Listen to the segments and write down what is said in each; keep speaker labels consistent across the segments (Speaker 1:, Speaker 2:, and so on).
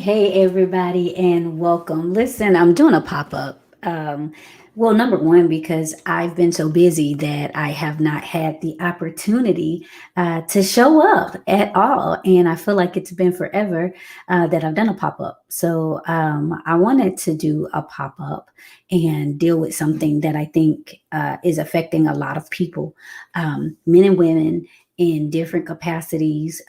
Speaker 1: Hey, everybody, and welcome. Listen, I'm doing a pop up. Well, number one, because I've been so busy that I have not had the opportunity to show up at all. And I feel like it's been forever that I've done a pop up. So I wanted to do a pop up and deal with something that I think is affecting a lot of people, men and women in different capacities,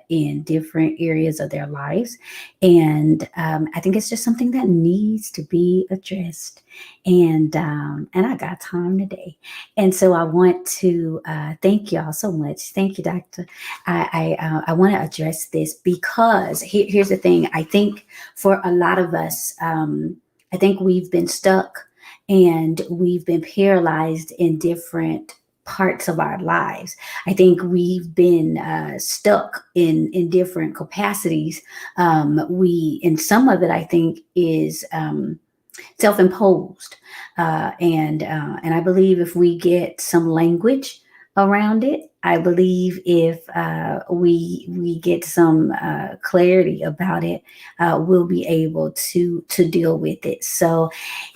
Speaker 1: in different areas of their lives. And I think it's just something that needs to be addressed. And I got time today, and so I want to thank y'all so much. Thank you, Doctor. I want to address this because here's the thing. I think for a lot of us, I think we've been stuck and we've been paralyzed in different parts of our lives. I think we've been stuck in different capacities. We and some of it I think is self-imposed, and I believe if we get some language around it, I believe if we get some clarity about it, we'll be able to deal with it. So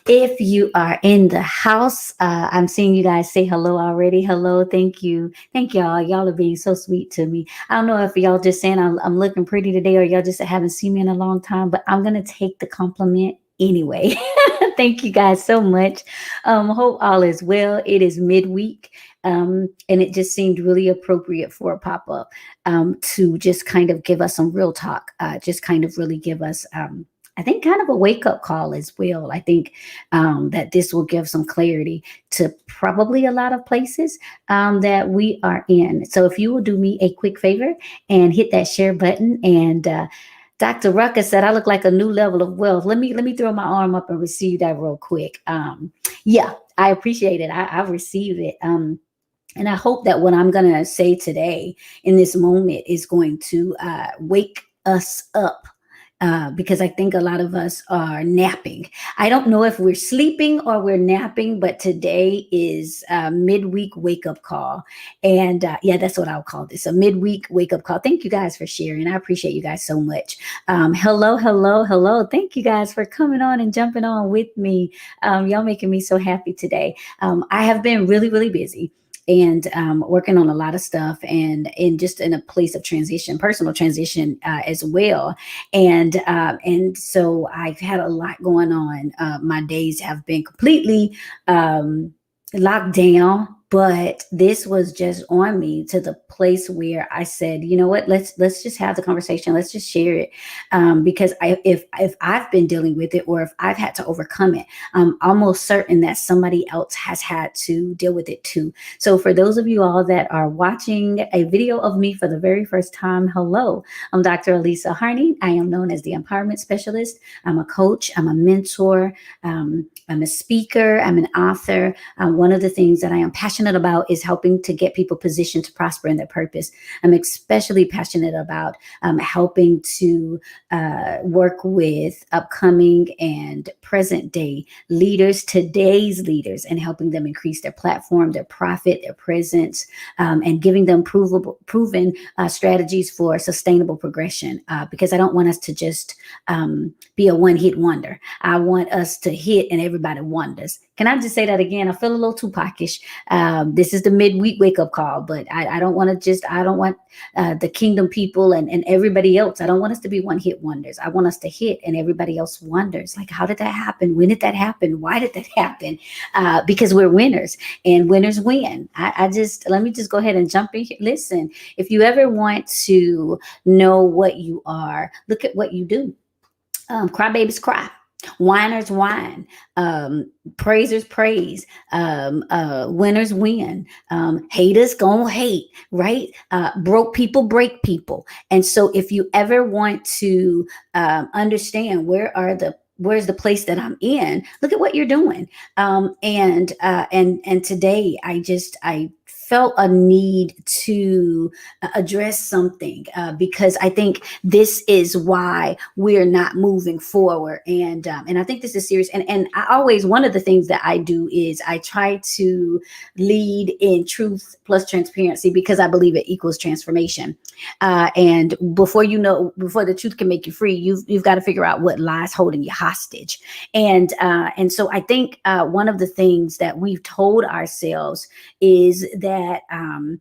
Speaker 1: if you are in the house, I'm seeing you guys say hello already. Hello, thank y'all. Y'all are being so sweet to me. I don't know if y'all just saying I'm looking pretty today, or y'all just haven't seen me in a long time, but I'm gonna take the compliment anyway. Thank you guys so much. Hope all is well. It is midweek. And it just seemed really appropriate for a pop up to just kind of give us some real talk, just kind of really give us I think kind of a wake up call as well. I think that this will give some clarity to probably a lot of places that we are in. So if you will do me a quick favor and hit that share button, and Dr. Rucker said I look like a new level of wealth. Let me throw my arm up and receive that real quick. Yeah, I appreciate it. I receive it. And I hope that what I'm going to say today in this moment is going to wake us up, because I think a lot of us are napping. I don't know if we're sleeping or we're napping, but today is a midweek wake up call. And yeah, that's what I'll call this, a midweek wake up call. Thank you guys for sharing. I appreciate you guys so much. Hello, hello, hello. Thank you guys for coming on and jumping on with me. Y'all making me so happy today. I have been really, really busy and working on a lot of stuff, and just in a place of transition, personal transition as well. And so I've had a lot going on. My days have been completely locked down, but this was just on me to the place where I said, you know what, let's just have the conversation. Let's just share it, because if I've been dealing with it, or if I've had to overcome it, I'm almost certain that somebody else has had to deal with it too. So for those of you all that are watching a video of me for the very first time, hello, I'm Dr. Elisa. I am known as the empowerment specialist. I'm a coach. I'm a mentor. I'm a speaker. I'm an author. One of the things that I am passionate about is helping to get people positioned to prosper in their purpose. I'm especially passionate about helping to work with upcoming and present day leaders, today's leaders, and helping them increase their platform, their profit, their presence, and giving them proven strategies for sustainable progression. Because I don't want us to just be a one-hit wonder. I want us to hit and everybody wonders. Can I just say that again? I feel a little Tupac-ish. This is the midweek wake-up call, but I don't want the kingdom people and everybody else. I don't want us to be one-hit wonders. I want us to hit and everybody else wonders. Like, how did that happen? When did that happen? Why did that happen? Because we're winners, and winners win. Let me just go ahead and jump in here. Listen, if you ever want to know what you are, look at what you do. Crybabies cry. Whiners whine, praisers praise, winners win, haters gonna hate, right? Broke people break people. And so if you ever want to understand where's the place that I'm in, look at what you're doing. And today I felt a need to address something because I think this is why we're not moving forward. And I think this is serious. And I always, one of the things that I do is I try to lead in truth plus transparency because I believe it equals transformation. And before the truth can make you free, you've got to figure out what lies holding you hostage. And so I think one of the things that we've told ourselves is that I'm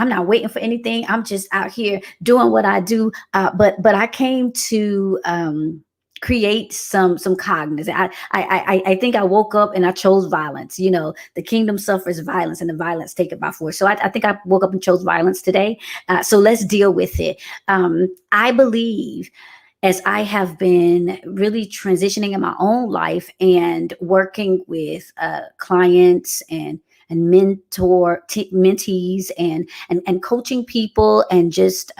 Speaker 1: not waiting for anything. I'm just out here doing what I do. But I came to create some cognizance. I think I woke up and I chose violence. The kingdom suffers violence, and the violence take it by force. So I think I woke up and chose violence today. So let's deal with it. I believe, as I have been really transitioning in my own life and working with clients and mentees and coaching people, and just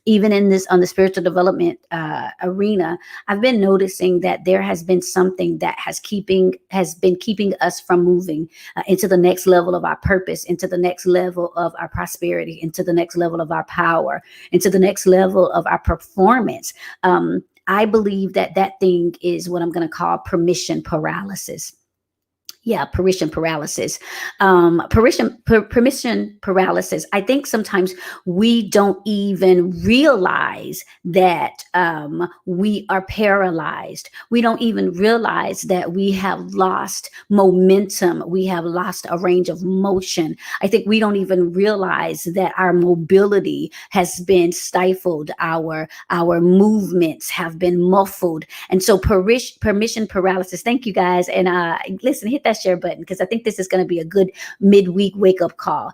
Speaker 1: even in this on the spiritual development arena, I've been noticing that there has been something that has been keeping us from moving into the next level of our purpose, into the next level of our prosperity, into the next level of our power, into the next level of our performance. I believe that thing is what I'm going to call permission paralysis. Yeah, permission paralysis. Permission paralysis. I think sometimes we don't even realize that we are paralyzed. We don't even realize that we have lost momentum. We have lost a range of motion. I think we don't even realize that our mobility has been stifled. Our movements have been muffled. And so permission paralysis. Thank you guys. And listen, hit that share button because I think this is going to be a good midweek wake up call.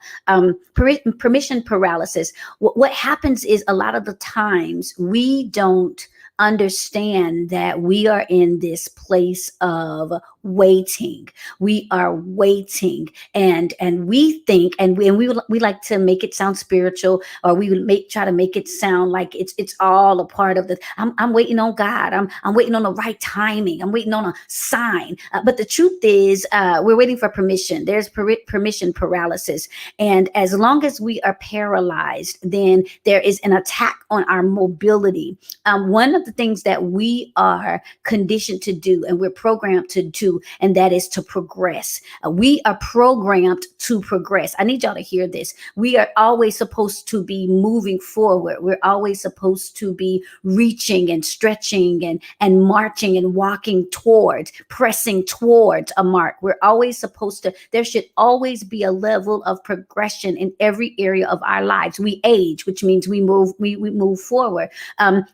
Speaker 1: Permission paralysis. What happens is a lot of the times we don't understand that we are in this place of waiting. We are waiting, and we think, and we like to make it sound spiritual, or we would try to make it sound like it's all a part of the. I'm waiting on God. I'm waiting on the right timing. I'm waiting on a sign. But the truth is, we're waiting for permission. There's permission paralysis, and as long as we are paralyzed, then there is an attack on our mobility. One of the things that we are conditioned to do, and we're programmed to do, and that is to progress. We are programmed to progress. I need y'all to hear this. We are always supposed to be moving forward. We're always supposed to be reaching and stretching and marching and walking towards, pressing towards a mark. We're always supposed to, there should always be a level of progression in every area of our lives. We age, which means we move forward.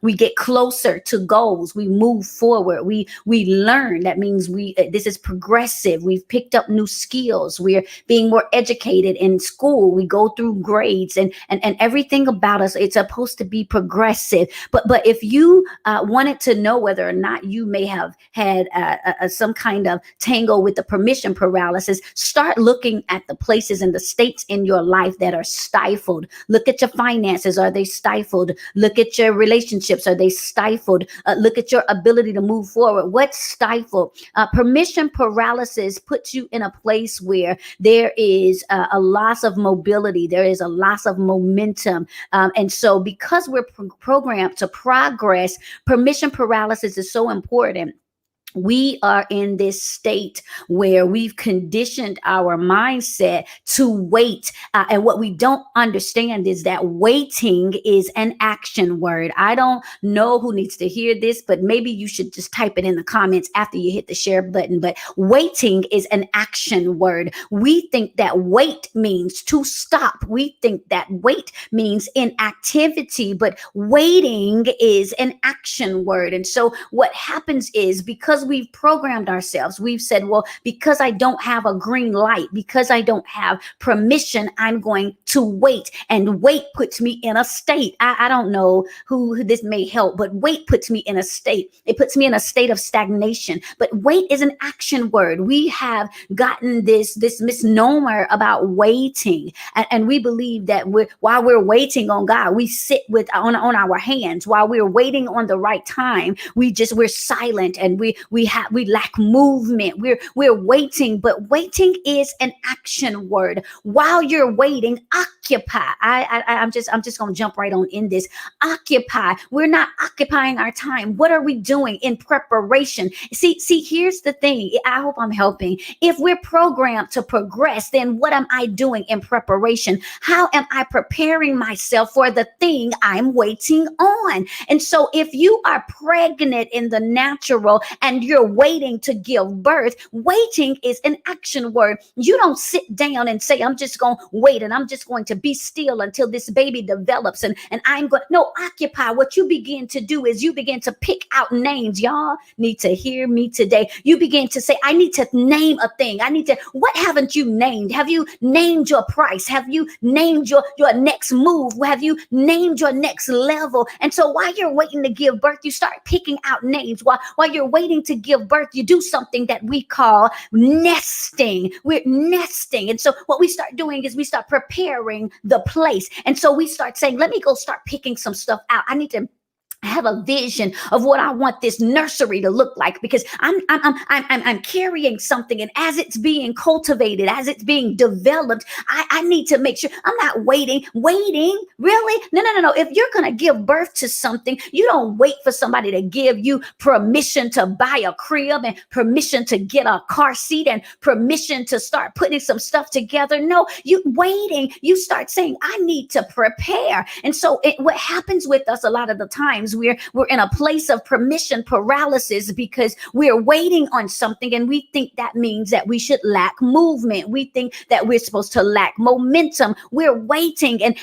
Speaker 1: We get closer to goals. We move forward. We learn. That means this is progressive. We've picked up new skills. We're being more educated in school. We go through grades and everything about us. It's supposed to be progressive. But if you wanted to know whether or not you may have had some kind of tangle with the permission paralysis, start looking at the places and the states in your life that are stifled. Look at your finances. Are they stifled? Look at your relationships. Are they stifled? Look at your ability to move forward. What's stifled? Permission paralysis puts you in a place where there is a loss of mobility. There is a loss of momentum. And so because we're programmed to progress, permission paralysis is so important. We are in this state where we've conditioned our mindset to wait. And what we don't understand is that waiting is an action word. I don't know who needs to hear this, but maybe you should just type it in the comments after you hit the share button. But waiting is an action word. We think that wait means to stop. We think that wait means inactivity, but waiting is an action word. And so what happens is, because we've programmed ourselves, we've said, well, because I don't have a green light, because I don't have permission, I'm going to wait. And wait puts me in a state. I don't know who this may help, but wait puts me in a state. It puts me in a state of stagnation. But wait is an action word. We have gotten this misnomer about waiting. And we believe that while we're waiting on God, we sit on our hands. While we're waiting on the right time, we're silent, and we lack movement. We're waiting, but waiting is an action word. While you're waiting, occupy. I'm just gonna jump right on in this. Occupy. We're not occupying our time. What are we doing in preparation? See, here's the thing. I hope I'm helping. If we're programmed to progress, then what am I doing in preparation? How am I preparing myself for the thing I'm waiting on? And so if you are pregnant in the natural and you're waiting to give birth, waiting is an action word. You don't sit down and say, I'm just going to wait and I'm just going to be still until this baby develops and I'm going. No, occupy. What you begin to do is you begin to pick out names. Y'all need to hear me today. You begin to say, I need to name a thing. I need to, what haven't you named? Have you named your price? Have you named your next move? Have you named your next level? And so while you're waiting to give birth, you start picking out names. While you're waiting to give birth, you do something that we call nesting. We're nesting. And so what we start doing is we start preparing the place. And so we start saying, let me go start picking some stuff out. I need to have a vision of what I want this nursery to look like, because I'm carrying something, and as it's being cultivated, as it's being developed, I need to make sure I'm not waiting. Really? No. If you're gonna give birth to something, you don't wait for somebody to give you permission to buy a crib and permission to get a car seat and permission to start putting some stuff together. No, you waiting. You start saying, I need to prepare. And so what happens with us a lot of the times, we're in a place of permission paralysis because we're waiting on something, and we think that means that we should lack movement. We think that we're supposed to lack momentum. We're waiting, and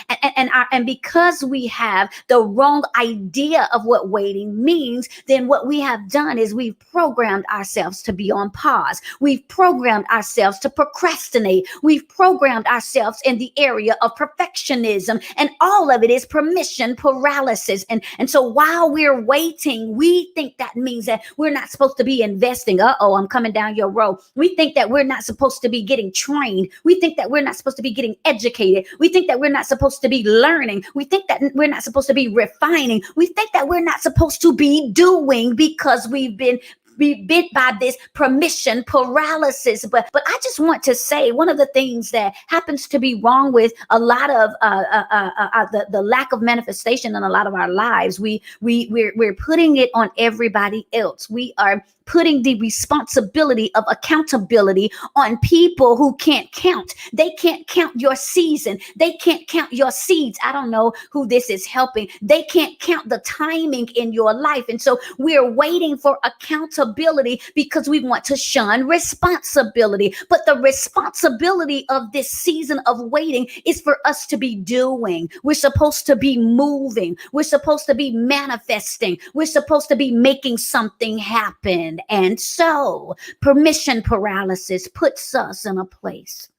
Speaker 1: because we have the wrong idea of what waiting means, then what we have done is we've programmed ourselves to be on pause. We've programmed ourselves to procrastinate. We've programmed ourselves in the area of perfectionism, and all of it is permission paralysis. And so while we're waiting, we think that means that we're not supposed to be investing. I'm coming down your road. We think that we're not supposed to be getting trained. We think that we're not supposed to be getting educated. We think that we're not supposed to be learning. We think that we're not supposed to be refining. We think that we're not supposed to be doing because we've been bit by this permission paralysis. But I just want to say, one of the things that happens to be wrong with a lot of the lack of manifestation in a lot of our lives, we're putting it on everybody else. We are putting the responsibility of accountability on people who can't count. They can't count your season. They can't count your seeds. I don't know who this is helping. They can't count the timing in your life. And so we're waiting for accountability because we want to shun responsibility. But the responsibility of this season of waiting is for us to be doing. We're supposed to be moving. We're supposed to be manifesting. We're supposed to be making something happen. And so permission paralysis puts us in a place.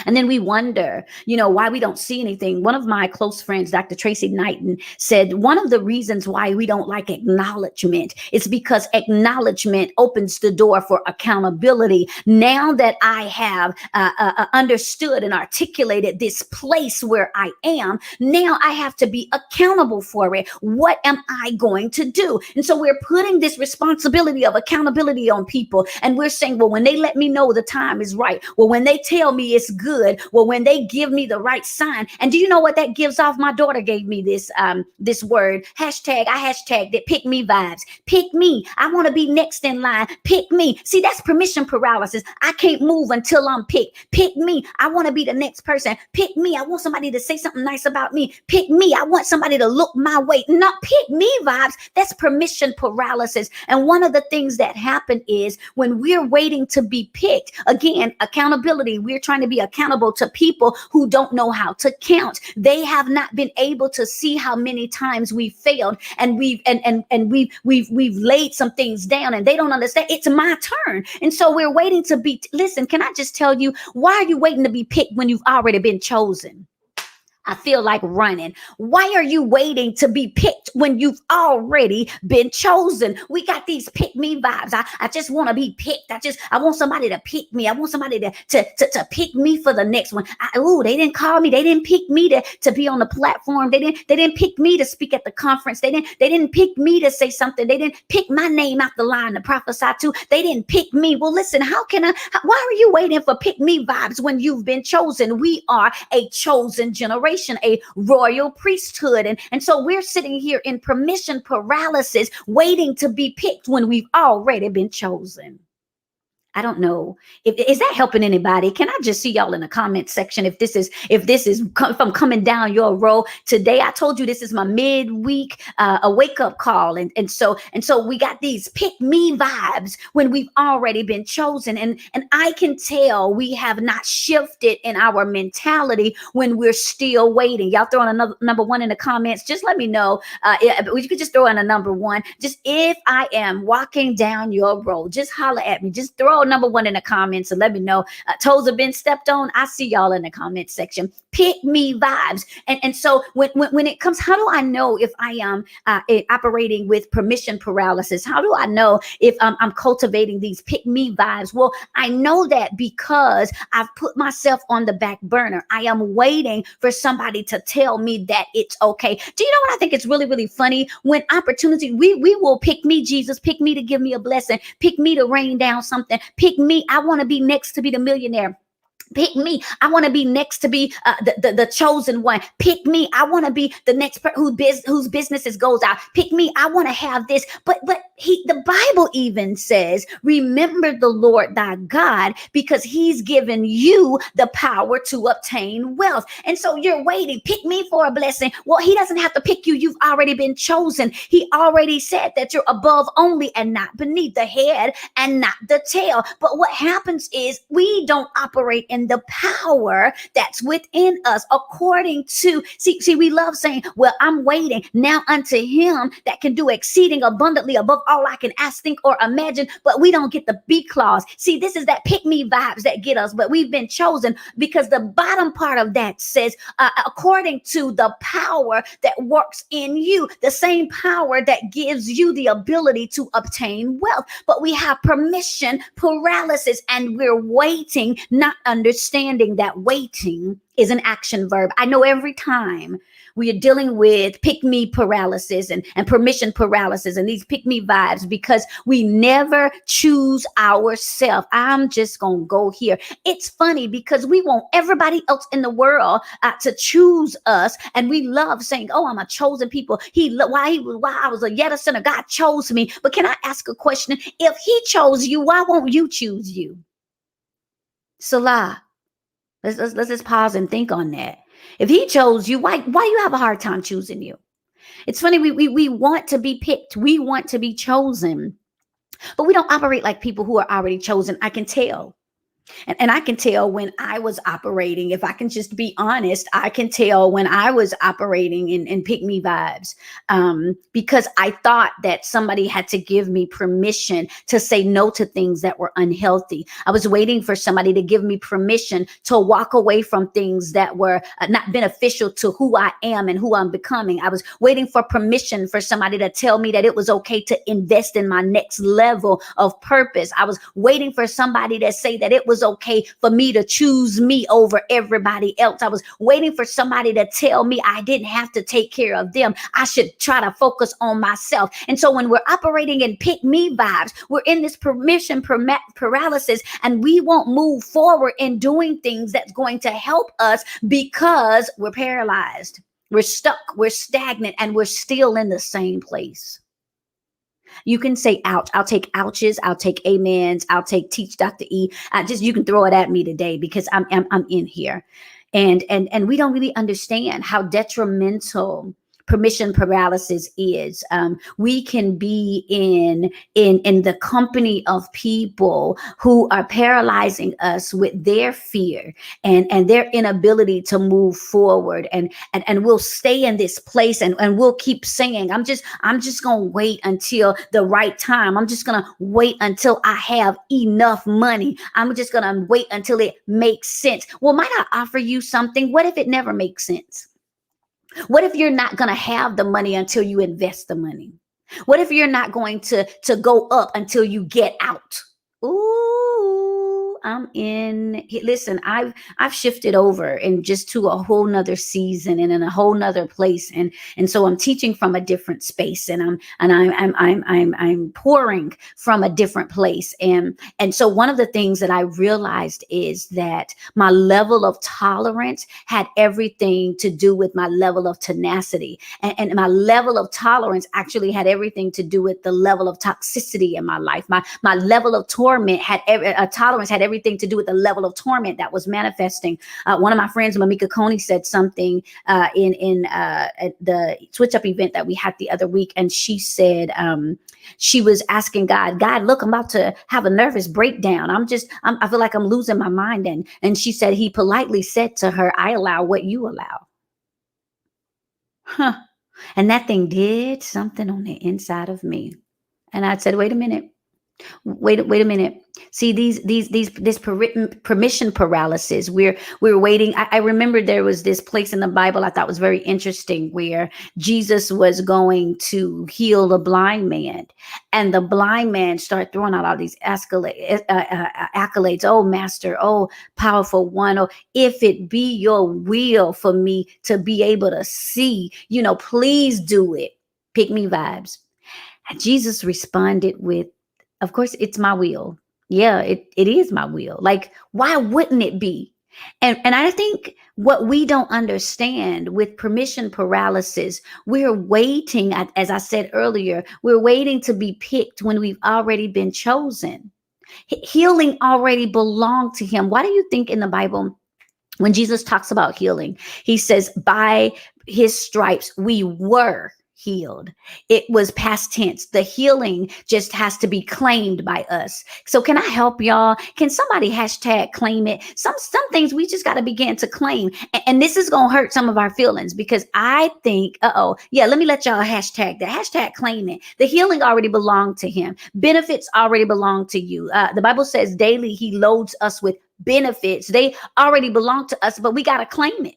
Speaker 1: And then we wonder, why we don't see anything. One of my close friends, Dr. Tracy Knighton, said one of the reasons why we don't like acknowledgement is because acknowledgement opens the door for accountability. Now that I have understood and articulated this place where I am, now I have to be accountable for it. What am I going to do? And so we're putting this responsibility of accountability on people. And we're saying, well, when they let me know the time is right. Well, when they tell me it's good. Well, when they give me the right sign. And do you know what that gives off? My daughter gave me this word. I hashtagged it. Pick me vibes. Pick me. I want to be next in line. Pick me. See, that's permission paralysis. I can't move until I'm picked. Pick me. I want to be the next person. Pick me. I want somebody to say something nice about me. Pick me. I want somebody to look my way. Not pick me vibes. That's permission paralysis. And one of the things that happen is when we're waiting to be picked, again, accountability, we're trying to be accountable to people who don't know how to count. They have not been able to see how many times we failed, and we've laid some things down, and they don't understand it's my turn. And so we're waiting to be, listen, can I just tell you, why are you waiting to be picked when you've already been chosen? I feel like running. Why are you waiting to be picked when you've already been chosen? We got these pick me vibes. I just want to be picked. I want somebody to pick me. I want somebody to pick me for the next one. They didn't call me. They didn't pick me to be on the platform. They didn't pick me to speak at the conference. They didn't pick me to say something. They didn't pick my name out the line to prophesy to. They didn't pick me. Well, listen, why are you waiting for pick me vibes when you've been chosen? We are a chosen generation, a royal priesthood. And so we're sitting here in permission paralysis, waiting to be picked when we've already been chosen. I don't know if is that helping anybody. Can I just see y'all in the comment section if I'm coming down your row today? I told you this is my midweek a wake up call, and so we got these pick me vibes when we've already been chosen, and I can tell we have not shifted in our mentality when we're still waiting. Y'all throwing another number one in the comments. Just let me know. You could just throw in a number one. Just if I am walking down your road, just holler at me. Just throw number one in the comments and let me know. Toes have been stepped on. I see y'all in the comment section. Pick me vibes. And so when it comes, how do I know if I am operating with permission paralysis? How do I know if I'm cultivating these pick me vibes? Well, I know that because I've put myself on the back burner. I am waiting for somebody to tell me that it's okay. Do you know what I think is really, really funny? When opportunity, we will pick me, Jesus, pick me to give me a blessing, pick me to rain down something. Pick me. I want to be next to be the millionaire. Pick me. I want to be next to be the chosen one. Pick me. I want to be the next person whose businesses goes out. Pick me. I want to have this. But the Bible even says, remember the Lord thy God, because he's given you the power to obtain wealth. And so you're waiting. Pick me for a blessing. Well, he doesn't have to pick you. You've already been chosen. He already said that you're above only and not beneath, the head and not the tail. But what happens is we don't operate in the power that's within us according to we love saying, well, I'm waiting now unto him that can do exceeding abundantly above all I can ask, think, or imagine. But we don't get the B clause. See, this is that pick me vibes that get us, but we've been chosen because the bottom part of that says according to the power that works in you, the same power that gives you the ability to obtain wealth. But we have permission paralysis, and we're waiting, not understanding that waiting is an action verb. I know every time we are dealing with pick me paralysis and permission paralysis and these pick me vibes, because we never choose ourselves. I'm just going to go here. It's funny because we want everybody else in the world to choose us. And we love saying, oh, I'm a chosen people. Why I was a yet a sinner, God chose me. But can I ask a question? If he chose you, why won't you choose you? Salah. Let's just pause and think on that. If he chose you, why you have a hard time choosing you? It's funny, we want to be picked. We want to be chosen, but we don't operate like people who are already chosen. I can tell. And I can tell when I was operating, if I can just be honest, I can tell when I was operating in pick me vibes, because I thought that somebody had to give me permission to say no to things that were unhealthy. I was waiting for somebody to give me permission to walk away from things that were not beneficial to who I am and who I'm becoming. I was waiting for permission for somebody to tell me that it was okay to invest in my next level of purpose. I was waiting for somebody to say that it was okay for me to choose me over everybody else. I was waiting for somebody to tell me I didn't have to take care of them. I should try to focus on myself. And so when we're operating in pick me vibes, we're in this permission paralysis, and we won't move forward in doing things that's going to help us because we're paralyzed. We're stuck, we're stagnant, and we're still in the same place. You can say ouch. I'll take ouches. I'll take amens. I'll take teach Dr. E. You can throw it at me today because I'm in here. And we don't really understand how detrimental permission paralysis is. We can be in the company of people who are paralyzing us with their fear and their inability to move forward, and we'll stay in this place and we'll keep saying, I'm just gonna wait until the right time. I'm just gonna wait until I have enough money. I'm just gonna wait until it makes sense. Well, might I offer you something? What if it never makes sense? What if you're not going to have the money until you invest the money? What if you're not going to go up until you get out? Ooh, I'm in. Listen, I've shifted over and just to a whole nother season and in a whole nother place, and so I'm teaching from a different space, and I'm pouring from a different place, and so one of the things that I realized is that my level of tolerance had everything to do with my level of tenacity, and my level of tolerance actually had everything to do with the level of toxicity in my life. My level of torment had tolerance had everything to do with the level of torment that was manifesting. One of my friends, Mamika Coney, said something in at the Switch Up event that we had the other week, and she said she was asking God, look, I'm about to have a nervous breakdown. I feel like I'm losing my mind, and she said he politely said to her, I allow what you allow. Huh. And that thing did something on the inside of me. And I said, wait a minute. Wait a minute. See, this permission paralysis. We're waiting. I remember there was this place in the Bible I thought was very interesting where Jesus was going to heal the blind man, and the blind man started throwing out all these accolades. Oh, Master. Oh, powerful one. Oh, if it be your will for me to be able to see, please do it. Pick me vibes. And Jesus responded with, of course, it's my will. Yeah, it is my will. Like, why wouldn't it be? And I think what we don't understand with permission paralysis, we're waiting, as I said earlier, we're waiting to be picked when we've already been chosen. Healing already belonged to him. Why do you think in the Bible, when Jesus talks about healing, he says, by his stripes, we were healed? It was past tense. The healing just has to be claimed by us. So can I help y'all? Can somebody hashtag claim it? Some things we just got to begin to claim. And this is going to hurt some of our feelings, because I think, let me let y'all hashtag that. Hashtag claim it. The healing already belonged to him. Benefits already belong to you. The Bible says daily he loads us with benefits. They already belong to us, but we got to claim it.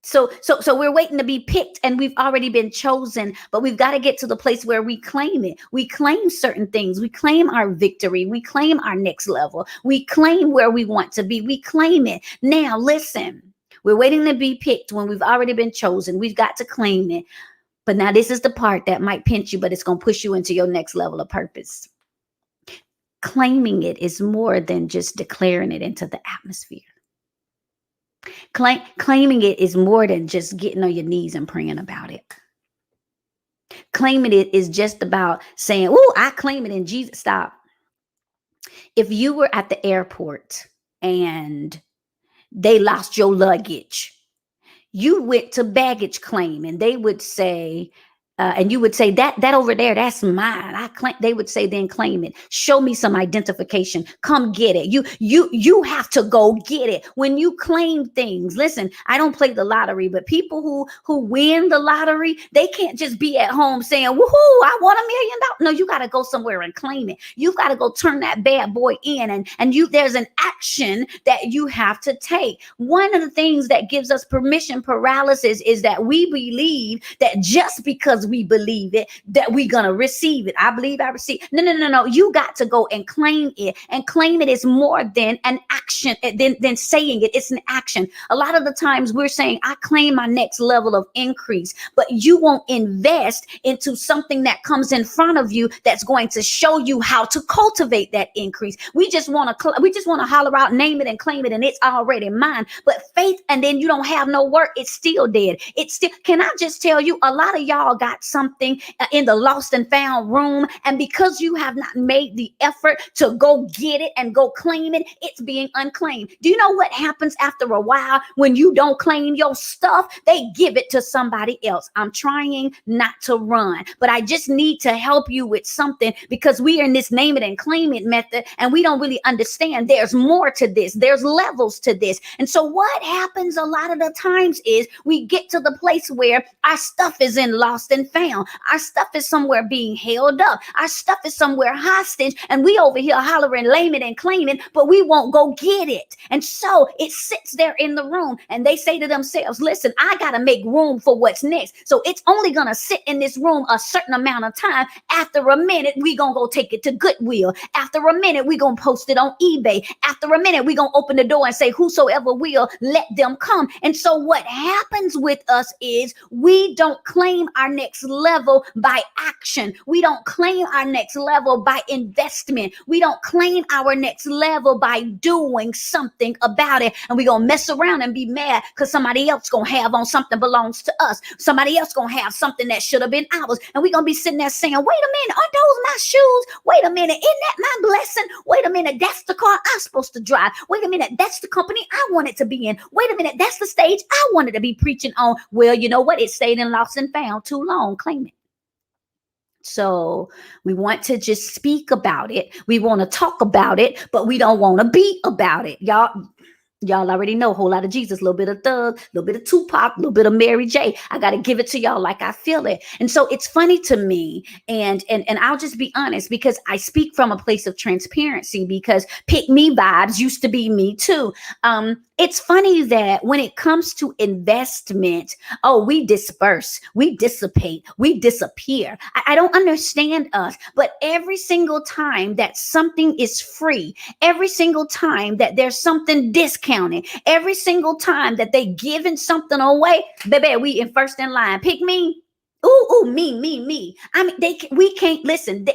Speaker 1: So we're waiting to be picked, and we've already been chosen, but we've got to get to the place where we claim it. We claim certain things. We claim our victory. We claim our next level. We claim where we want to be. We claim it. Now, listen, we're waiting to be picked when we've already been chosen. We've got to claim it. But now this is the part that might pinch you, but it's going to push you into your next level of purpose. Claiming it is more than just declaring it into the atmosphere. Claiming it is more than just getting on your knees and praying about it. Claiming it is just about saying, "Oh, I claim it in Jesus." Stop. If you were at the airport and they lost your luggage, you went to baggage claim, and they would say, and you would say that over there, that's mine. I claim. They would say, then claim it. Show me some identification. Come get it. You have to go get it. When you claim things, listen, I don't play the lottery, but people who win the lottery, they can't just be at home saying, "Woohoo, I won $1 million." No, you got to go somewhere and claim it. You've got to go turn that bad boy in, and there's an action that you have to take. One of the things that gives us permission paralysis is that we believe that just because we believe it, that we're gonna receive it. I believe I receive. No. You got to go and claim it. And claim it is more than an action, than saying it. It's an action. A lot of the times we're saying, I claim my next level of increase, but you won't invest into something that comes in front of you that's going to show you how to cultivate that increase. We just want to holler out, name it, and claim it, and it's already mine. But faith, and then you don't have no work, it's still dead. It's still. Can I just tell you, a lot of y'all got something in the lost and found room, and because you have not made the effort to go get it and go claim it, it's being unclaimed. Do you know what happens after a while when you don't claim your stuff? They give it to somebody else. I'm trying not to run, but I just need to help you with something, because we are in this name it and claim it method, and we don't really understand there's more to this. There's levels to this. And so what happens a lot of the times is we get to the place where our stuff is in lost and and found. Our stuff is somewhere being held up. Our stuff is somewhere hostage. And we over here hollering, laming and claiming, but we won't go get it. And so it sits there in the room and they say to themselves, listen, I got to make room for what's next. So it's only going to sit in this room a certain amount of time. After a minute, we going to go take it to Goodwill. After a minute, we going to post it on eBay. After a minute, we going to open the door and say, whosoever will, let them come. And so what happens with us is we don't claim our next level by action. We don't claim our next level by investment. We don't claim our next level by doing something about it. And we're going to mess around and be mad because somebody else going to have on something belongs to us. Somebody else going to have something that should have been ours. And we're going to be sitting there saying, wait a minute, aren't those my shoes? Wait a minute, isn't that my blessing? Wait a minute, that's the car I'm supposed to drive. Wait a minute, that's the company I wanted to be in. Wait a minute, that's the stage I wanted to be preaching on. Well, you know what? It stayed in lost and found too long. Claim it. So we want to just speak about it. We want to talk about it, but we don't want to be about it. Y'all already know a whole lot of Jesus, a little bit of Thug, a little bit of Tupac, a little bit of Mary J. I got to give it to y'all like I feel it. And so it's funny to me. And I'll just be honest, because I speak from a place of transparency, because pick me vibes used to be me too. It's funny that when it comes to investment, we disperse, we dissipate, we disappear. I don't understand us, but every single time that something is free, every single time that there's something discounted, every single time that they giving something away, baby, we in first in line. Pick me. Ooh, me. I mean, we can't listen.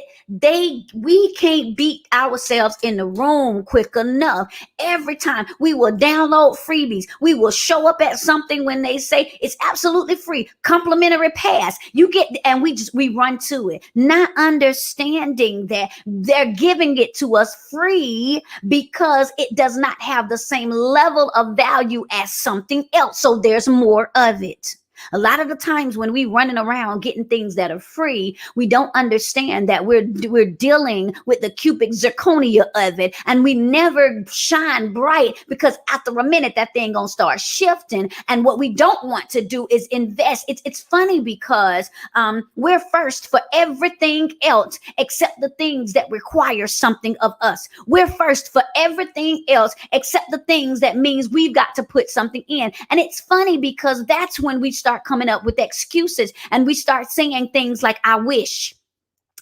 Speaker 1: We can't beat ourselves in the room quick enough. Every time we will download freebies, we will show up at something when they say it's absolutely free, complimentary pass. You get, and we run to it, not understanding that they're giving it to us free because it does not have the same level of value as something else. So there's more of it. A lot of the times when we running around getting things that are free, we don't understand that we're dealing with the cubic zirconia of it, and we never shine bright because after a minute that thing gonna start shifting. And what we don't want to do is invest. It's funny because we're first for everything else except the things that require something of us. We're first for everything else except the things that means we've got to put something in. And it's funny because that's when we start coming up with excuses and we start saying things like, I wish,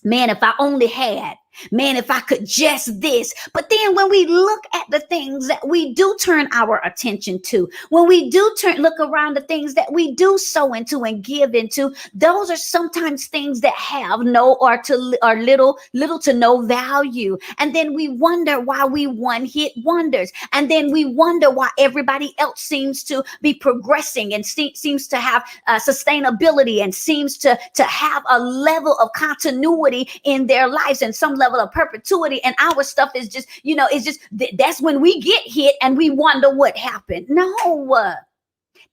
Speaker 1: man, if I only had, man, if I could just this. But then when we look at the things that we do turn our attention to, when we do look around the things that we do sow into and give into, those are sometimes things that have no or little to no value. And then we wonder why we one-hit wonders. And then we wonder why everybody else seems to be progressing and seems to have sustainability and seems to have a level of continuity in their lives and some level of perpetuity, and our stuff is just, that's when we get hit and we wonder what happened. No,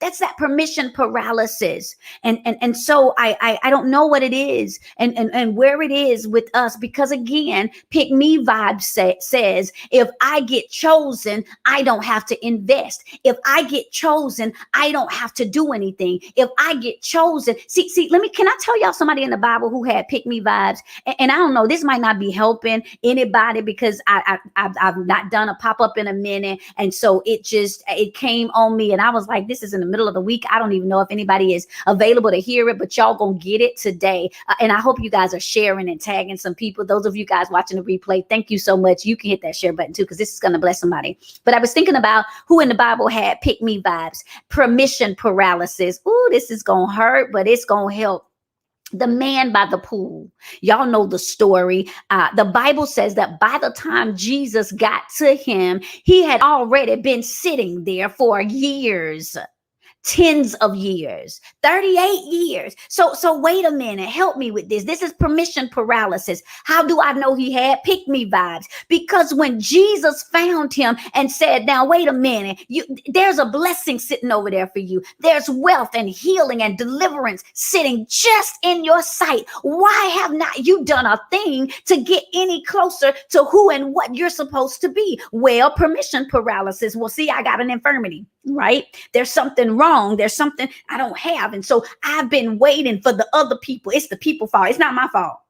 Speaker 1: that's that permission paralysis. And so I don't know what it is and where it is with us, because again, pick me vibe says, if I get chosen, I don't have to invest. If I get chosen, I don't have to do anything. If I get chosen, can I tell y'all somebody in the Bible who had pick me vibes? And I don't know, this might not be helping anybody because I've not done a pop-up in a minute. And so it came on me and I was like, this is in the middle of the week. I don't even know if anybody is available to hear it, but y'all gonna get it today. And I hope you guys are sharing and tagging some people. Those of you guys watching the replay, thank you so much. You can hit that share button too, because this is gonna bless somebody. But I was thinking about who in the Bible had pick me vibes, permission paralysis. Ooh, this is gonna hurt, but it's gonna help. The man by the pool. Y'all know the story. The Bible says that by the time Jesus got to him, he had already been sitting there for years. Tens of years, 38 years. So wait a minute, help me with this. This is permission paralysis. How do I know he had pick me vibes? Because when Jesus found him and said, now wait a minute, there's a blessing sitting over there for you. There's wealth and healing and deliverance sitting just in your sight. Why have not you done a thing to get any closer to who and what you're supposed to be? Well, permission paralysis. Well, see, I got an infirmity, right? There's something wrong wrong. There's something I don't have. And so I've been waiting for the other people. It's the people's fault. It's not my fault.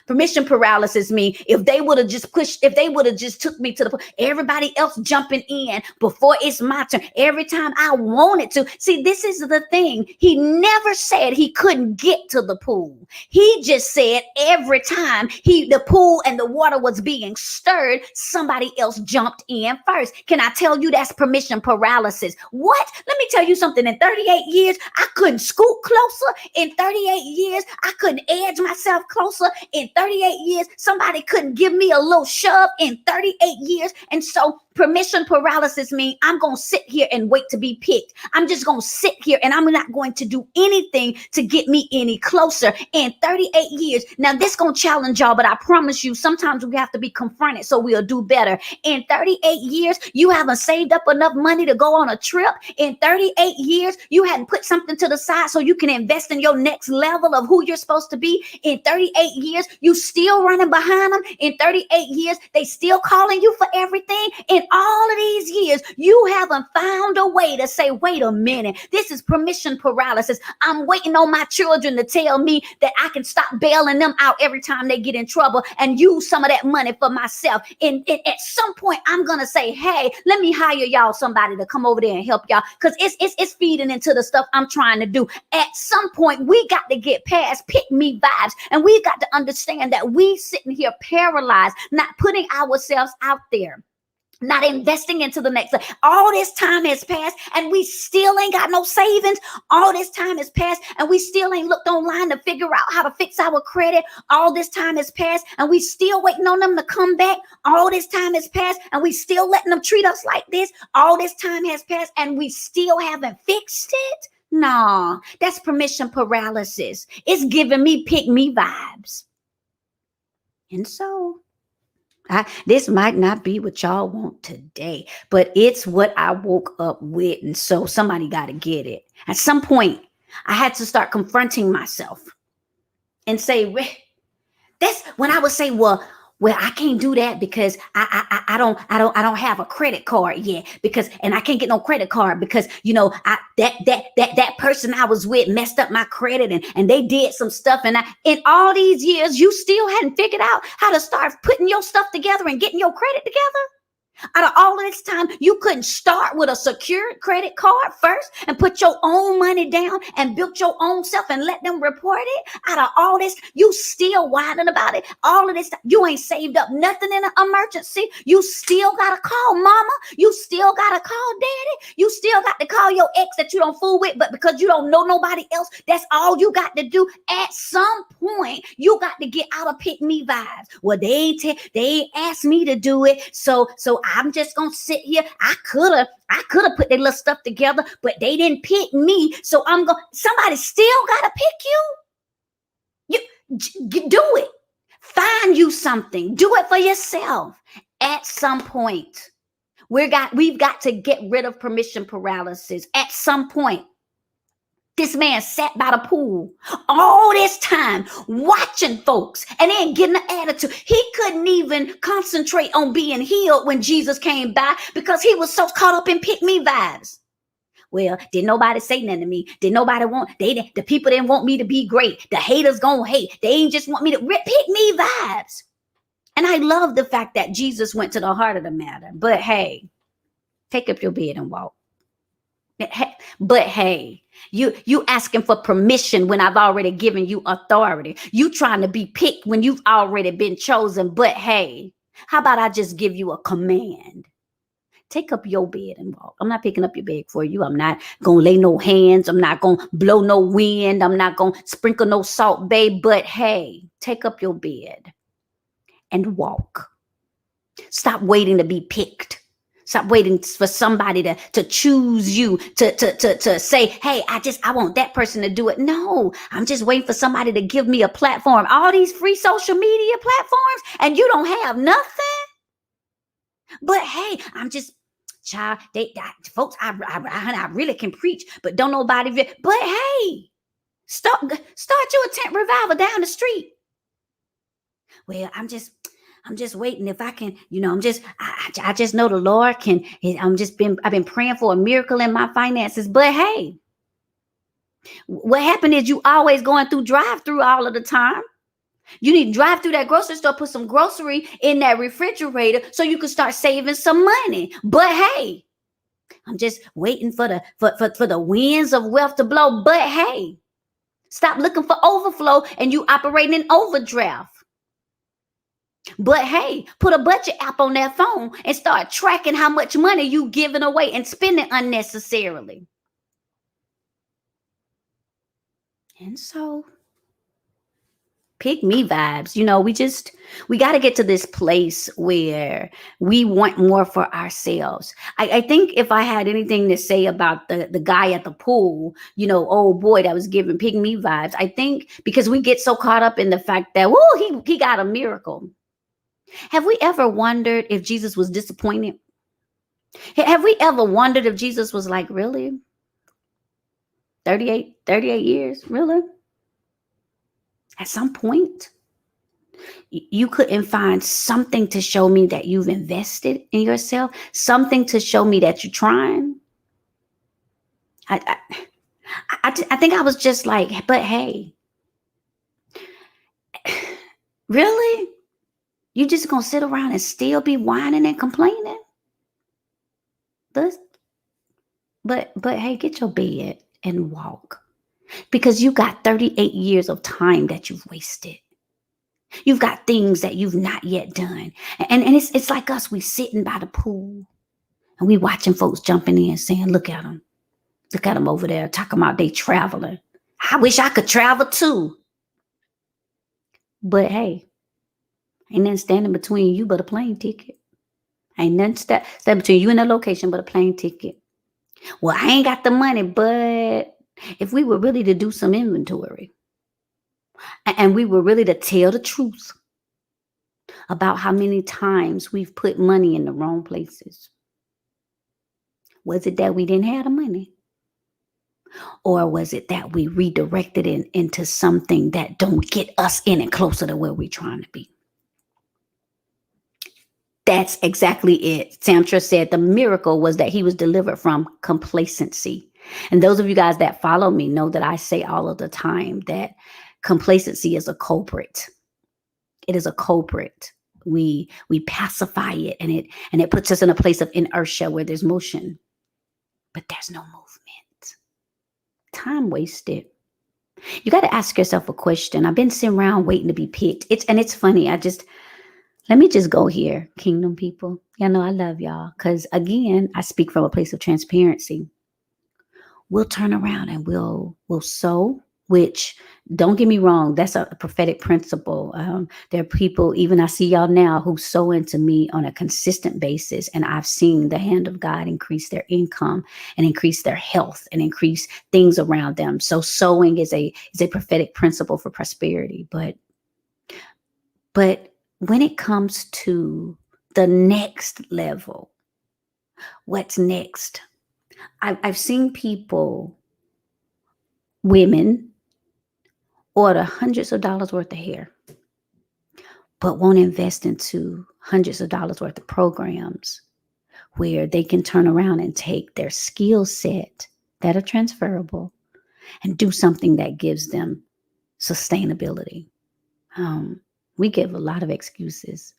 Speaker 1: Permission paralysis mean if they would have just pushed, if they would have just took me to the everybody else jumping in before it's my turn. Every time I wanted to. See, this is the thing. He never said he couldn't get to the pool. He just said every time the pool and the water was being stirred, somebody else jumped in first. Can I tell you that's permission paralysis? What? Let me tell you something. In 38 years, I couldn't scoot closer. In 38 years, I couldn't edge myself closer. In 38 years, somebody couldn't give me a little shove. In 38 years. And so permission paralysis means I'm going to sit here and wait to be picked. I'm just going to sit here and I'm not going to do anything to get me any closer. In 38 years. Now this going to challenge y'all, but I promise you sometimes we have to be confronted so we'll do better. In 38 years, you haven't saved up enough money to go on a trip. In 38 years, you hadn't put something to the side so you can invest in your next level of who you're supposed to be. In 38 years, you still running behind them. In 38 years, they still calling you for everything. In all of these years, you haven't found a way to say, wait a minute, this is permission paralysis. I'm waiting on my children to tell me that I can stop bailing them out every time they get in trouble and use some of that money for myself. And at some point, I'm going to say, hey, let me hire y'all somebody to come over there and help y'all because it's feeding into the stuff I'm trying to do. At some point, we got to get past pick me vibes, and we got to understand that we sitting here paralyzed, not putting ourselves out there, not investing into the next. All this time has passed and we still ain't got no savings. All this time has passed and we still ain't looked online to figure out how to fix our credit. All this time has passed and we still waiting on them to come back. All this time has passed and we still letting them treat us like this. All this time has passed and we still haven't fixed it. Nah, that's permission paralysis. It's giving me pick me vibes. And so this might not be what y'all want today, but it's what I woke up with. And so somebody got to get it. At some point, I had to start confronting myself and say, that's when I would say, well, I can't do that because I don't have a credit card yet and I can't get no credit card because, you know, that person I was with messed up my credit and they did some stuff. And in all these years, you still hadn't figured out how to start putting your stuff together and getting your credit together. Out of all of this time, you couldn't start with a secured credit card first and put your own money down and build your own self and let them report it. Out of all this, you still whining about it. All of this, you ain't saved up nothing in an emergency. You still got to call mama. You still got to call daddy. You still got to call your ex that you don't fool with, but because you don't know nobody else, that's all you got to do. At some point, you got to get out of pick me vibes. Well, they asked me to do it. So I'm just going to sit here. I could have put their little stuff together, but they didn't pick me. So somebody still got to pick you. Do it. Find you something. Do it for yourself. At some point, we've got to get rid of permission paralysis. At some point, this man sat by the pool all this time watching folks and then getting an attitude. He couldn't even concentrate on being healed when Jesus came by because he was so caught up in pick me vibes. Well, did nobody say nothing to me? Did nobody the people didn't want me to be great. The haters gonna hate. They ain't just want me to pick me vibes. And I love the fact that Jesus went to the heart of the matter. But hey, take up your bed and walk. But hey, you asking for permission when I've already given you authority. You trying to be picked when you've already been chosen. But hey, how about I just give you a command? Take up your bed and walk. I'm not picking up your bed for you. I'm not going to lay no hands. I'm not going to blow no wind. I'm not going to sprinkle no salt, babe. But hey, take up your bed and walk. Stop waiting to be picked. Stop waiting for somebody to choose you, to say, hey, I want that person to do it. No, I'm just waiting for somebody to give me a platform. All these free social media platforms, and you don't have nothing. But hey, I'm just, child, folks, I really can preach, but don't nobody. But hey, start you a tent revival down the street. Well, I'm just waiting if I can, I just know the Lord can. I've been praying for a miracle in my finances. But hey, What happened is you always going through drive through all of the time. You need to drive through that grocery store, put some grocery in that refrigerator so you can start saving some money. But hey, I'm just waiting for the winds of wealth to blow. But hey, stop looking for overflow and you operating in overdraft. But hey, put a budget app on that phone and start tracking how much money you giving away and spending unnecessarily. And so pick me vibes. We got to get to this place where we want more for ourselves. I think if I had anything to say about the guy at the pool, oh boy, that was giving pick me vibes. I think because we get so caught up in the fact that, he got a miracle. Have we ever wondered if Jesus was disappointed? Have we ever wondered if Jesus was like, really? 38 years? Really? At some point, you couldn't find something to show me that you've invested in yourself, something to show me that you're trying. I think I was just like, but hey, really? You just gonna sit around and still be whining and complaining? But hey, get your bed and walk, because you got 38 years of time that you've wasted. You've got things that you've not yet done. And it's like us, we sitting by the pool and we watching folks jumping in saying, look at them. Look at them over there talking about they traveling. I wish I could travel too. But hey, ain't nothing standing between you but a plane ticket. Ain't nothing standing between you and a location but a plane ticket. Well, I ain't got the money, but if we were really to do some inventory and we were really to tell the truth about how many times we've put money in the wrong places. Was it that we didn't have the money? Or was it that we redirected it into something that don't get us any closer to where we're trying to be? That's exactly it. Samtra said the miracle was that he was delivered from complacency. And those of you guys that follow me know that I say all of the time that complacency is a culprit. It is a culprit. We pacify it and it puts us in a place of inertia where there's motion, but there's no movement. Time wasted. You got to ask yourself a question. I've been sitting around waiting to be picked. It's funny. Let me just go here, kingdom people. Y'all know I love y'all. Because again, I speak from a place of transparency. We'll turn around and we'll sow, which, don't get me wrong, that's a prophetic principle. There are people, even I see y'all now, who sow into me on a consistent basis. And I've seen the hand of God increase their income and increase their health and increase things around them. So sowing is a prophetic principle for prosperity. But when it comes to the next level, what's next? I've seen people, women, order hundreds of dollars worth of hair, but won't invest into hundreds of dollars worth of programs where they can turn around and take their skill set that are transferable and do something that gives them sustainability. We give a lot of excuses.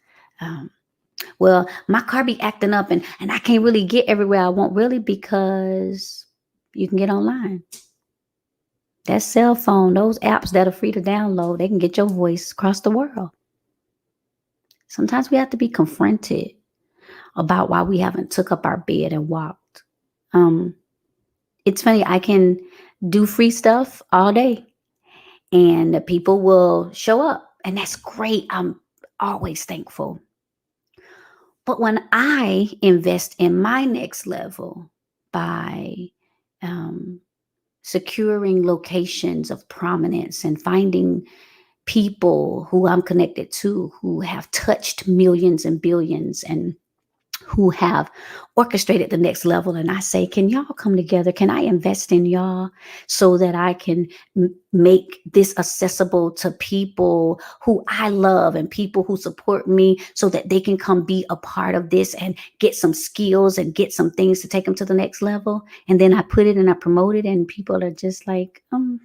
Speaker 1: Well, my car be acting up and I can't really get everywhere I want, really, because you can get online. That cell phone, those apps that are free to download, they can get your voice across the world. Sometimes we have to be confronted about why we haven't took up our bed and walked. It's funny, I can do free stuff all day and the people will show up, and that's great. I'm always thankful. But when I invest in my next level by securing locations of prominence and finding people who I'm connected to who have touched millions and billions and who have orchestrated the next level. And I say, can y'all come together? Can I invest in y'all so that I can make this accessible to people who I love and people who support me so that they can come be a part of this and get some skills and get some things to take them to the next level? And then I put it and I promote it, and people are just like, mm.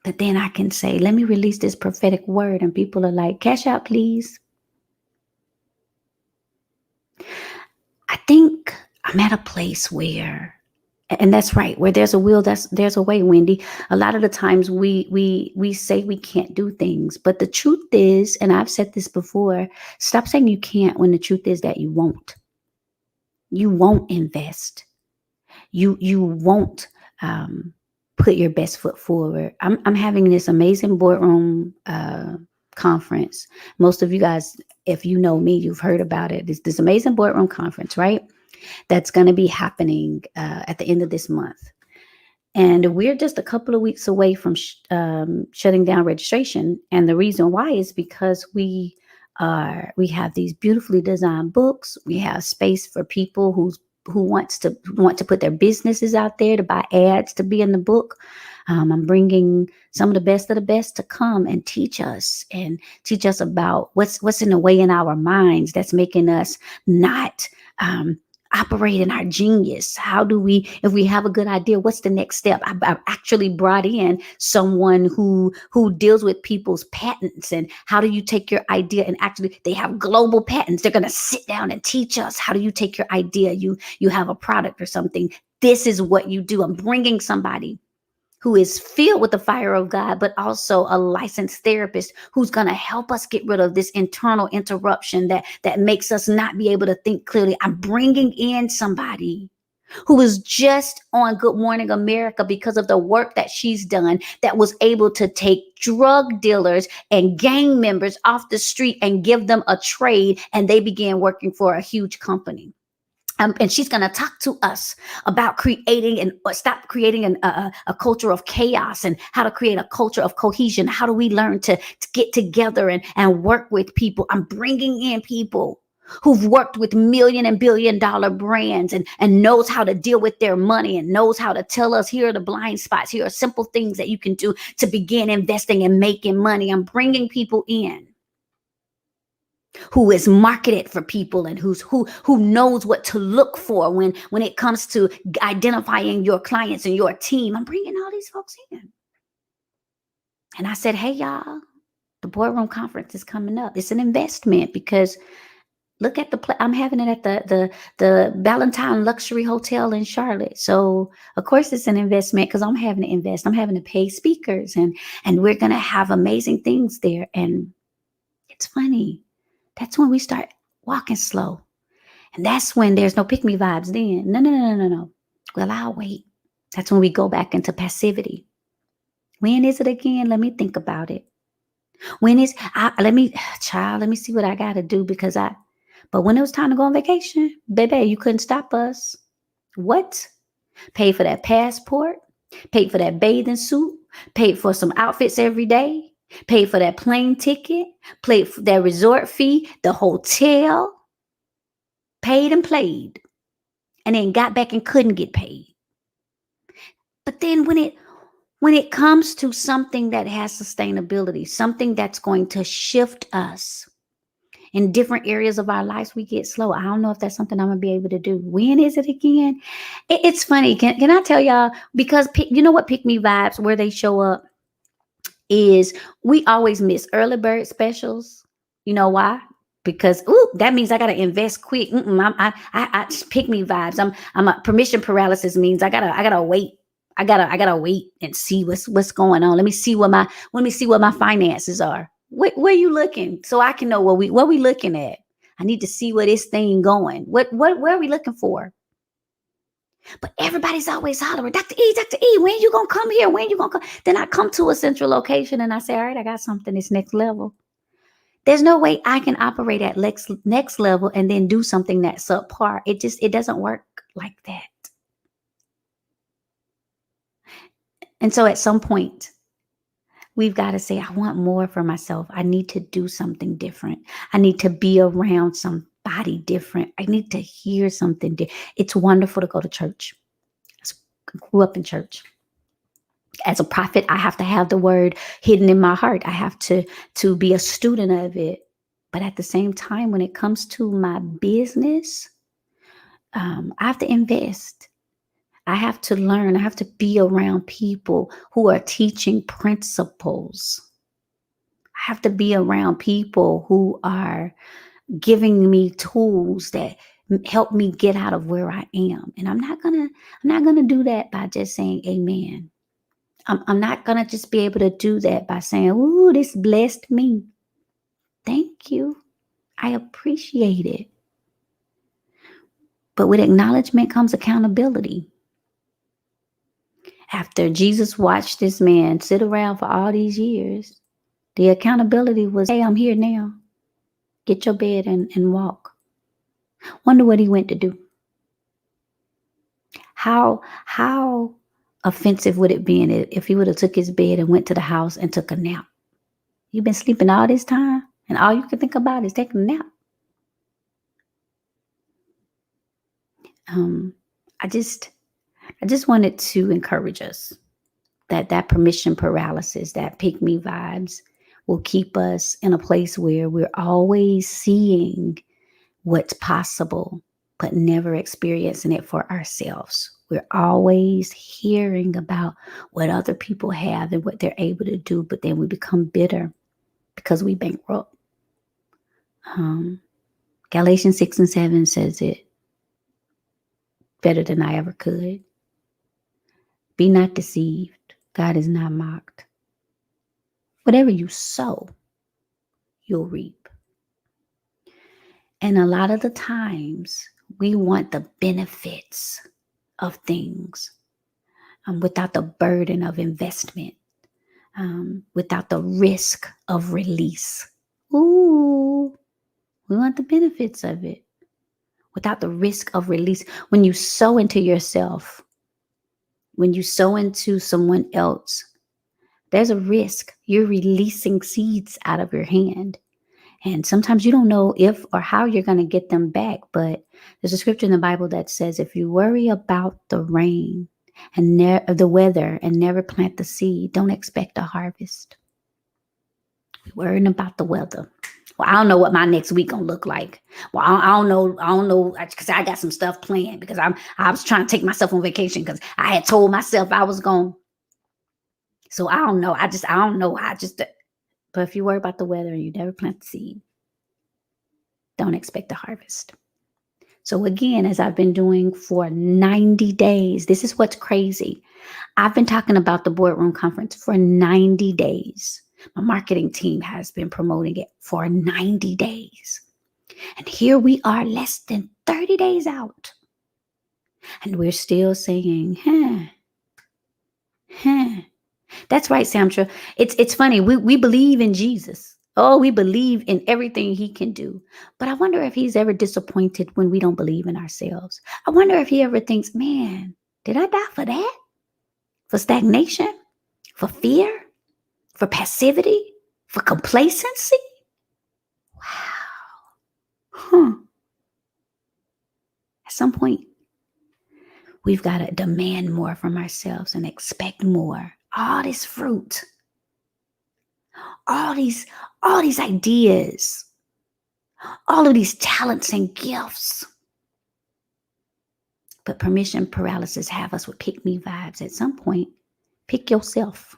Speaker 1: But then I can say, let me release this prophetic word, and people are like, cash out, please. I think I'm at a place where, and that's right, where there's a will, there's a way, Wendy. A lot of the times we say we can't do things, but the truth is, and I've said this before, stop saying you can't when the truth is that you won't. You won't invest. You won't put your best foot forward. I'm having this amazing boardroom conference. Most of you guys, if you know me, you've heard about it. This amazing boardroom conference, right? That's going to be happening at the end of this month. And we're just a couple of weeks away from shutting down registration. And the reason why is because we have these beautifully designed books. We have space for people who want to put their businesses out there to buy ads to be in the book. I'm bringing some of the best to come and teach us about what's in the way in our minds that's making us not operate in our genius. How do we, if we have a good idea, what's the next step? I've actually brought in someone who deals with people's patents, and how do you take your idea and actually, they have global patents. They're going to sit down and teach us, how do you take your idea? You have a product or something. This is what you do. I'm bringing somebody who is filled with the fire of God, but also a licensed therapist who's going to help us get rid of this internal interruption that makes us not be able to think clearly. I'm bringing in somebody who was just on Good Morning America because of the work that she's done, that was able to take drug dealers and gang members off the street and give them a trade, and they began working for a huge company. And she's going to talk to us about creating and stop creating a culture of chaos, and how to create a culture of cohesion. How do we learn to get together and work with people? I'm bringing in people who've worked with million and billion dollar brands and knows how to deal with their money, and knows how to tell us, here are the blind spots. Here are simple things that you can do to begin investing and making money. I'm bringing people in who is marketed for people, and who knows what to look for when it comes to identifying your clients and your team. I'm bringing all these folks in. And I said, hey, y'all, the boardroom conference is coming up. It's an investment, because look at I'm having it at the Valentine Luxury Hotel in Charlotte. So of course it's an investment, because I'm having to invest. I'm having to pay speakers, and we're going to have amazing things there. And it's funny. That's when we start walking slow. And that's when there's no pick me vibes then. No. Well, I'll wait. That's when we go back into passivity. When is it again? Let me think about it. When is, let me see what I got to do, but when it was time to go on vacation, baby, you couldn't stop us. What? Paid for that passport, paid for that bathing suit, paid for some outfits every day, paid for that plane ticket, paid for that resort fee, the hotel, paid and played, and then got back and couldn't get paid. But then when it comes to something that has sustainability, something that's going to shift us in different areas of our lives, we get slow. I don't know if that's something I'm gonna be able to do. When is it again? It's funny. Can I tell y'all? Because you know what, pick me vibes, where they show up is, we always miss early bird specials. You know why? Because that means I gotta invest quick. I pick me vibes. I'm a permission paralysis means I gotta wait. I gotta wait and see what's going on. Let me see what my finances are. Where you looking, so I can know what we looking at. I need to see where this thing going. Where are we looking for? But everybody's always hollering, Dr. E, when you gonna come here? When you gonna come? Then I come to a central location and I say, all right, I got something that's next level. There's no way I can operate at next level and then do something that's subpar. It doesn't work like that. And so at some point, We've got to say, I want more for myself. I need to do something different. I need to be around somebody different. I need to hear something different. It's wonderful to go to church. I grew up in church. As a prophet, I have to have the word hidden in my heart. I have to be a student of it. But at the same time, when it comes to my business, I have to invest. I have to learn. I have to be around people who are teaching principles. I have to be around people who are giving me tools that help me get out of where I am. And I'm not gonna do that by just saying amen. I'm not gonna just be able to do that by saying, "Ooh, this blessed me." Thank you. I appreciate it. But with acknowledgement comes accountability. After Jesus watched this man sit around for all these years, the accountability was, "Hey, I'm here now. Get your bed and walk." Wonder what he went to do. How offensive would it be if he would have took his bed and went to the house and took a nap? You've been sleeping all this time, and all you can think about is taking a nap. I just wanted to encourage us that permission paralysis, that pick me vibes, will keep us in a place where we're always seeing what's possible, but never experiencing it for ourselves. We're always hearing about what other people have and what they're able to do, but then we become bitter because we bankrupt. Galatians 6:7 says it better than I ever could. Be not deceived. God is not mocked. Whatever you sow, you'll reap. And a lot of the times we want the benefits of things without the burden of investment, without the risk of release. Ooh, we want the benefits of it without the risk of release. When you sow into yourself, when you sow into someone else, there's a risk. You're releasing seeds out of your hand. And sometimes you don't know if or how you're going to get them back. But there's a scripture in the Bible that says, if you worry about the rain and the weather and never plant the seed, don't expect a harvest. We're worrying about the weather. Well, I don't know what my next week gonna look like. Well, I don't know, because I got some stuff planned, because I was trying to take myself on vacation because I had told myself I was going. So I don't know. I don't know. But if you worry about the weather and you never plant the seed, don't expect a harvest. So again, as I've been doing for 90 days, this is what's crazy. I've been talking about the boardroom conference for 90 days. My marketing team has been promoting it for 90 days. And here we are, less than 30 days out. And we're still saying, That's right, Samtra. It's funny. We believe in Jesus. Oh, we believe in everything he can do. But I wonder if he's ever disappointed when we don't believe in ourselves. I wonder if he ever thinks, man, did I die for that? For stagnation? For fear? For passivity? For complacency? Wow. At some point, we've got to demand more from ourselves and expect more. All this fruit, all these ideas, all of these talents and gifts. But permission paralysis have us with pick me vibes. At some point, pick yourself.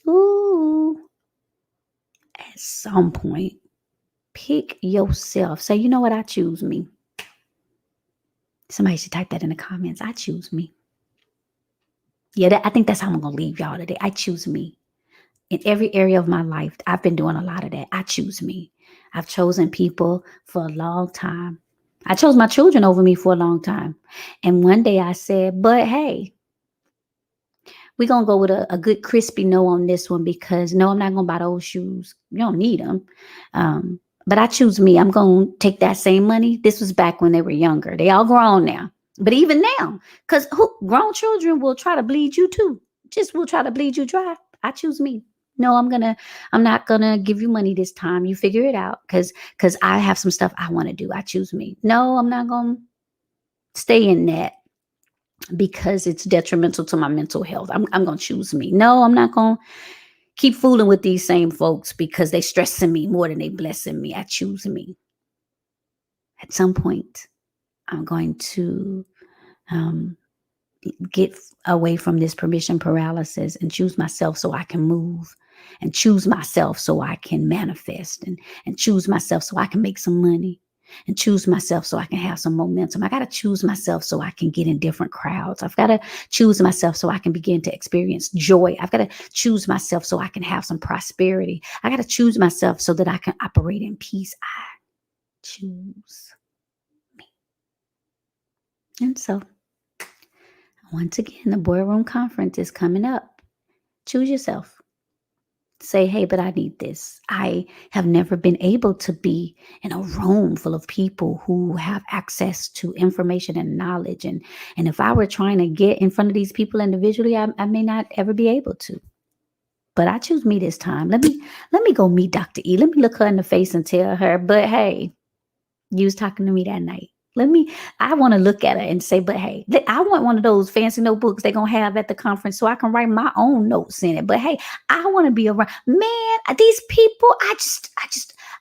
Speaker 1: Ooh. At some point, pick yourself. Say, you know what? I choose me. Somebody should type that in the comments. I choose me. Yeah, I think that's how I'm going to leave y'all today. I choose me. In every area of my life, I've been doing a lot of that. I choose me. I've chosen people for a long time. I chose my children over me for a long time. And one day I said, but hey, we're going to go with a good crispy no on this one, because no, I'm not going to buy those shoes. You don't need them. But I choose me. I'm going to take that same money. This was back when they were younger. They all grown now. But even now, because grown children will try to bleed you too. Just will try to bleed you dry. I choose me. No, I'm not gonna give you money this time. You figure it out because I have some stuff I want to do. I choose me. No, I'm not gonna stay in that because it's detrimental to my mental health. I'm gonna choose me. No, I'm not gonna keep fooling with these same folks because they stressing me more than they blessing me. I choose me. At some point, I'm going to um, get away from this permission paralysis and choose myself so I can move, and choose myself so I can manifest, and choose myself so I can make some money, and choose myself so I can have some momentum. I got to choose myself so I can get in different crowds. I've got to choose myself so I can begin to experience joy. I've got to choose myself so I can have some prosperity. I got to choose myself so that I can operate in peace. I choose me. And so, once again, the boardroom conference is coming up. Choose yourself. Say, hey, but I need this. I have never been able to be in a room full of people who have access to information and knowledge. And if I were trying to get in front of these people individually, I may not ever be able to. But I choose me this time. Let me go meet Dr. E. Let me look her in the face and tell her, but hey, you was talking to me that night. I want to look at her and say, but hey, I want one of those fancy notebooks they're going to have at the conference so I can write my own notes in it. But hey, I want to be around, man, these people,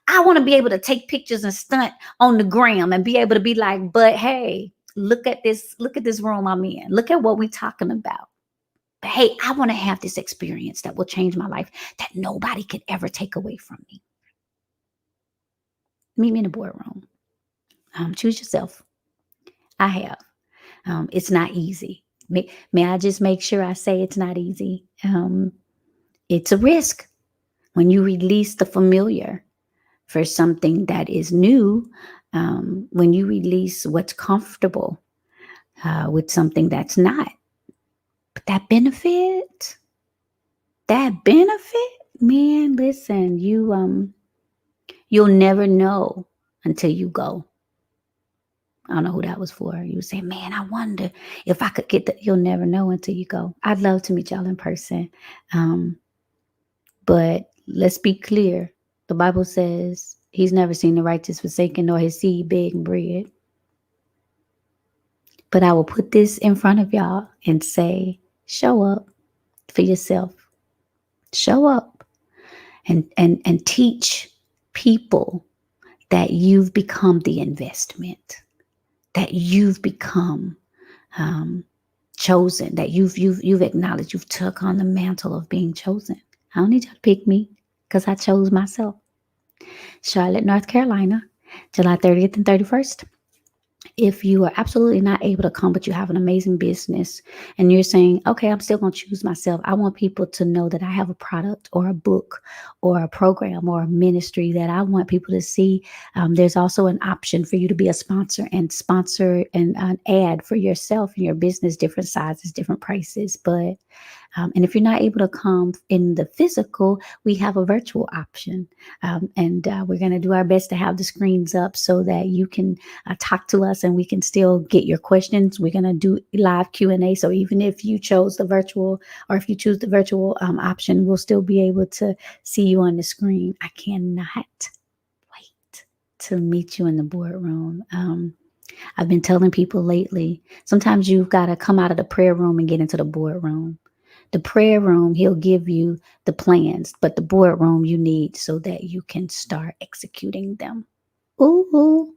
Speaker 1: I want to be able to take pictures and stunt on the gram and be able to be like, but hey, look at this room I'm in. Look at what we're talking about. But hey, I want to have this experience that will change my life that nobody could ever take away from me. Meet me in the boardroom. Choose yourself. I have. It's not easy. May I just make sure I say it's not easy? It's a risk when you release the familiar for something that is new, when you release what's comfortable with something that's not. But that benefit, man, listen, you'll never know until you go. I don't know who that was for. You say, man, I wonder if I could get you'll never know until you go. I'd love to meet y'all in person. But let's be clear. The Bible says he's never seen the righteous forsaken nor his seed begging bread. But I will put this in front of y'all and say, show up for yourself. Show up and teach people that you've become the investment, that you've become chosen, that you've acknowledged, you've took on the mantle of being chosen. I don't need you to pick me because I chose myself. Charlotte, North Carolina, July 30th and 31st. If you are absolutely not able to come, but you have an amazing business and you're saying, okay, I'm still going to choose myself. I want people to know that I have a product or a book or a program or a ministry that I want people to see. There's also an option for you to be a sponsor and sponsor an ad for yourself and your business, different sizes, different prices. But and if you're not able to come in the physical, we have a virtual option. And we're going to do our best to have the screens up so that you can talk to us and we can still get your questions. We're going to do live Q&A. So even if you chose the virtual or if you choose the virtual option, we'll still be able to see you on the screen. I cannot wait to meet you in the boardroom. I've been telling people lately, sometimes you've got to come out of the prayer room and get into the boardroom. The prayer room, he'll give you the plans, but the boardroom you need so that you can start executing them. Ooh,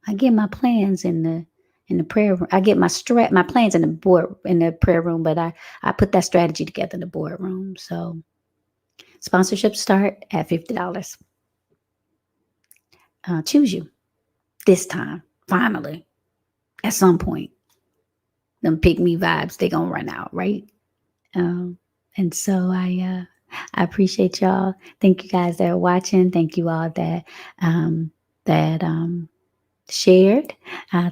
Speaker 1: I get my plans in the prayer room. I get my plans in the prayer room, but I put that strategy together in the boardroom. So sponsorships start at $50. Choose you this time, finally. At some point, them pick me vibes, they gonna run out, right? And so I appreciate y'all. Thank you guys that are watching. Thank you all that shared.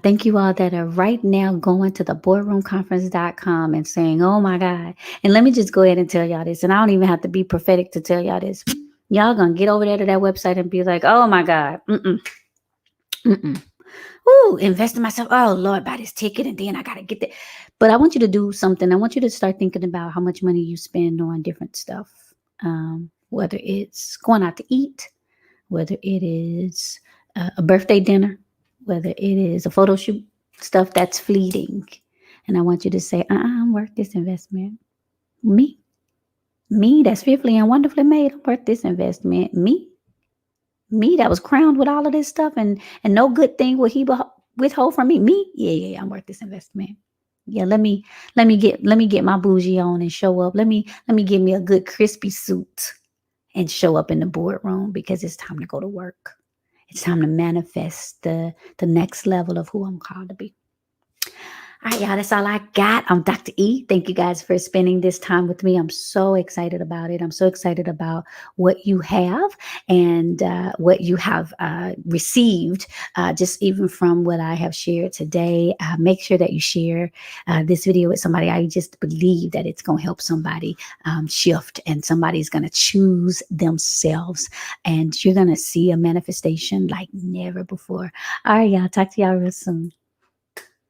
Speaker 1: Thank you all that are right now going to the boardroomconference.com and saying, oh my God. And let me just go ahead and tell y'all this. And I don't even have to be prophetic to tell y'all this. Y'all gonna get over there to that website and be like, oh my God. Ooh, invest in myself. Oh Lord, buy this ticket and then I gotta get that. But I want you to do something. I want you to start thinking about how much money you spend on different stuff. whether it's going out to eat, whether it is a birthday dinner, whether it is a photo shoot, stuff that's fleeting. And I want you to say, I'm worth this investment. Me, me that's fearfully and wonderfully made, I'm worth this investment. Me that was crowned with all of this stuff and no good thing will he withhold from me. Me, yeah, I'm worth this investment. Yeah, let me get my bougie on and show up. Let me give me a good crispy suit and show up in the boardroom because it's time to go to work. It's time to manifest the next level of who I'm called to be. All right, y'all, that's all I got. I'm Dr. E. Thank you guys for spending this time with me. I'm so excited about it. I'm so excited about what you have and what you have received, just even from what I have shared today. Make sure that you share this video with somebody. I just believe that it's going to help somebody shift and somebody's going to choose themselves. And you're going to see a manifestation like never before. All right, y'all. Talk to y'all real soon.